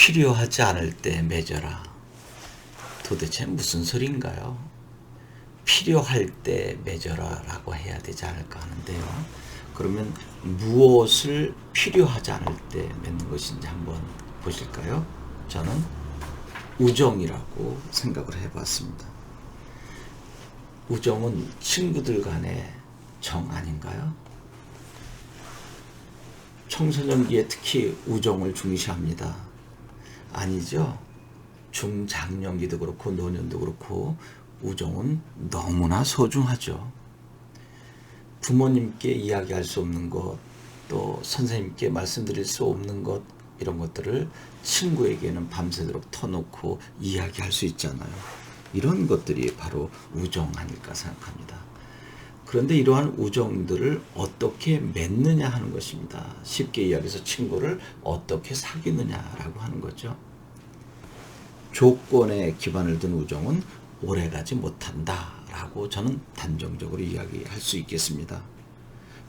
필요하지 않을 때 맺어라. 도대체 무슨 소린가요? 필요할 때 맺어라 라고 해야 되지 않을까 하는데요. 그러면 무엇을 필요하지 않을 때 맺는 것인지 한번 보실까요? 저는 우정이라고 생각을 해봤습니다. 우정은 친구들 간의 정 아닌가요? 청소년기에 특히 우정을 중시합니다. 아니죠? 중장년기도 그렇고 노년도 그렇고 우정은 너무나 소중하죠. 부모님께 이야기할 수 없는 것, 또 선생님께 말씀드릴 수 없는 것, 이런 것들을 친구에게는 밤새도록 터놓고 이야기할 수 있잖아요. 이런 것들이 바로 우정 아닐까 생각합니다. 그런데 이러한 우정들을 어떻게 맺느냐 하는 것입니다. 쉽게 이야기해서 친구를 어떻게 사귀느냐라고 하는 거죠. 조건에 기반을 둔 우정은 오래가지 못한다라고 저는 단정적으로 이야기할 수 있겠습니다.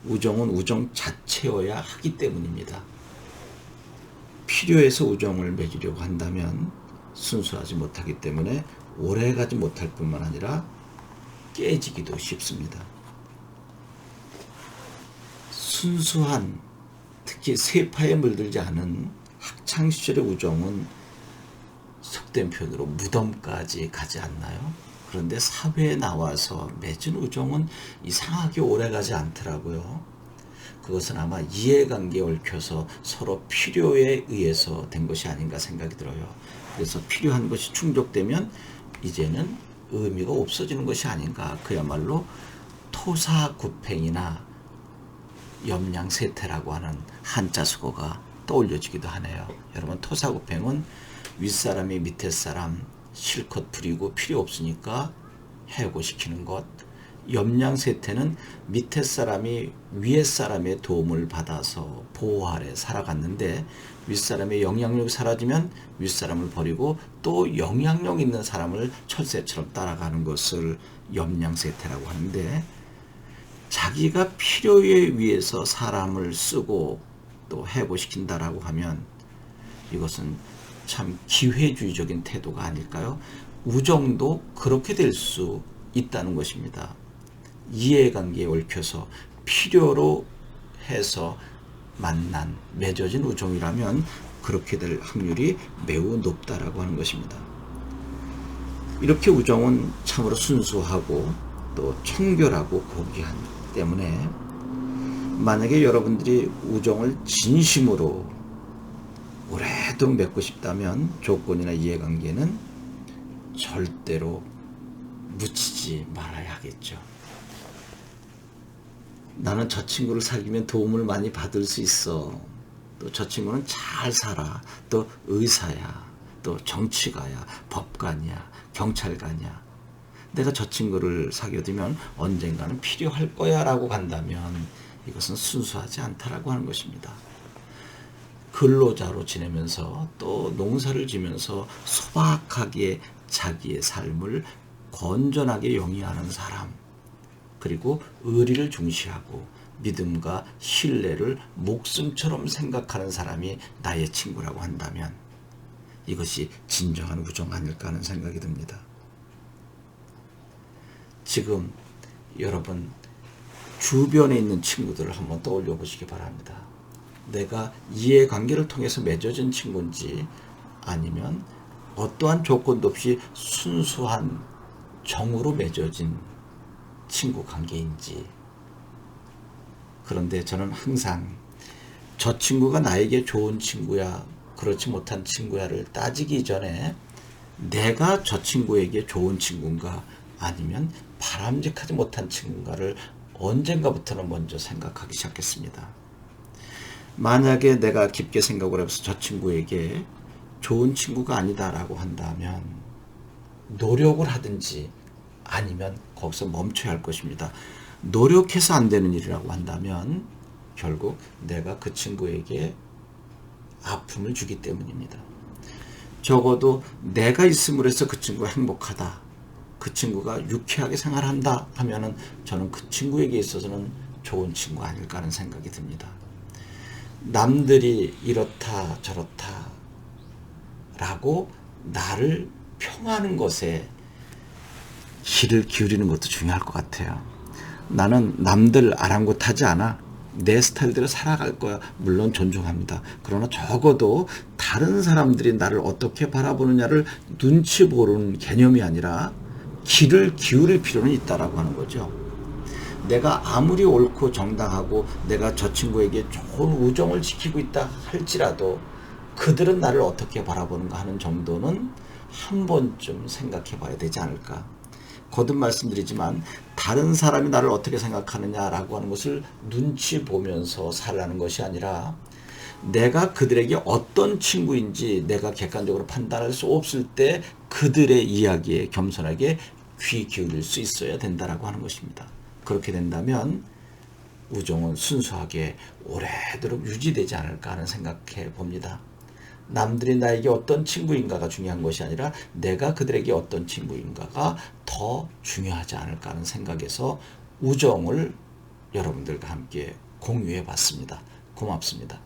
우정은 우정 자체여야 하기 때문입니다. 필요해서 우정을 맺으려고 한다면 순수하지 못하기 때문에 오래가지 못할 뿐만 아니라 깨지기도 쉽습니다. 순수한, 특히 세파에 물들지 않은 학창시절의 우정은 속된 표현으로 무덤까지 가지 않나요? 그런데 사회에 나와서 맺은 우정은 이상하게 오래가지 않더라고요. 그것은 아마 이해관계에 얽혀서 서로 필요에 의해서 된 것이 아닌가 생각이 들어요. 그래서 필요한 것이 충족되면 이제는 의미가 없어지는 것이 아닌가. 그야말로 토사구팽이나 염량세태라고 하는 한자 수어가 떠올려지기도 하네요. 여러분, 토사구팽은 윗사람이 밑에 사람 실컷 부리고 필요 없으니까 해고시키는 것. 염량세태는 밑에 사람이 위에 사람의 도움을 받아서 보호 아래 살아갔는데 윗사람의 영향력이 사라지면 윗사람을 버리고 또 영향력 있는 사람을 철새처럼 따라가는 것을 염량세태라고 하는데, 자기가 필요에 의해서 사람을 쓰고 또 해고시킨다라고 하면 이것은 참 기회주의적인 태도가 아닐까요? 우정도 그렇게 될 수 있다는 것입니다. 이해관계에 얽혀서 필요로 해서 만난, 맺어진 우정이라면 그렇게 될 확률이 매우 높다라고 하는 것입니다. 이렇게 우정은 참으로 순수하고 또 청결하고 고귀한 때문에 만약에 여러분들이 우정을 진심으로 오래도록 맺고 싶다면 조건이나 이해관계는 절대로 묻히지 말아야 하겠죠. 나는 저 친구를 사귀면 도움을 많이 받을 수 있어. 또 저 친구는 잘 살아. 또 의사야. 또 정치가야. 법관이야. 경찰관이야. 내가 저 친구를 사귀어두면 언젠가는 필요할 거야 라고 간다면 이것은 순수하지 않다라고 하는 것입니다. 근로자로 지내면서 또 농사를 지면서 소박하게 자기의 삶을 건전하게 영위하는 사람, 그리고 의리를 중시하고 믿음과 신뢰를 목숨처럼 생각하는 사람이 나의 친구라고 한다면 이것이 진정한 우정 아닐까 하는 생각이 듭니다. 지금 여러분 주변에 있는 친구들을 한번 떠올려 보시기 바랍니다. 내가 이해관계를 통해서 맺어진 친구인지 아니면 어떠한 조건도 없이 순수한 정으로 맺어진 친구 관계인지. 그런데 저는 항상 저 친구가 나에게 좋은 친구야, 그렇지 못한 친구야를 따지기 전에 내가 저 친구에게 좋은 친구인가 아니면 바람직하지 못한 친구인가를 언젠가부터는 먼저 생각하기 시작했습니다. 만약에 내가 깊게 생각을 해서 저 친구에게 좋은 친구가 아니다라고 한다면 노력을 하든지 아니면 거기서 멈춰야 할 것입니다. 노력해서 안 되는 일이라고 한다면 결국 내가 그 친구에게 아픔을 주기 때문입니다. 적어도 내가 있음으로 해서 그 친구가 행복하다, 그 친구가 유쾌하게 생활한다 하면은 저는 그 친구에게 있어서는 좋은 친구 아닐까 하는 생각이 듭니다. 남들이 이렇다 저렇다 라고 나를 평하는 것에 귀를 기울이는 것도 중요할 것 같아요. 나는 남들 아랑곳하지 않아. 내 스타일대로 살아갈 거야. 물론 존중합니다. 그러나 적어도 다른 사람들이 나를 어떻게 바라보느냐를 눈치 보는 개념이 아니라 귀를 기울일 필요는 있다라고 하는 거죠. 내가 아무리 옳고 정당하고 내가 저 친구에게 좋은 우정을 지키고 있다 할지라도 그들은 나를 어떻게 바라보는가 하는 정도는 한 번쯤 생각해 봐야 되지 않을까. 거듭 말씀드리지만 다른 사람이 나를 어떻게 생각하느냐라고 하는 것을 눈치 보면서 살라는 것이 아니라 내가 그들에게 어떤 친구인지 내가 객관적으로 판단할 수 없을 때 그들의 이야기에 겸손하게 귀 기울일 수 있어야 된다라고 하는 것입니다. 그렇게 된다면 우정은 순수하게 오래도록 유지되지 않을까 하는 생각해 봅니다. 남들이 나에게 어떤 친구인가가 중요한 것이 아니라 내가 그들에게 어떤 친구인가가 더 중요하지 않을까 하는 생각에서 우정을 여러분들과 함께 공유해 봤습니다. 고맙습니다.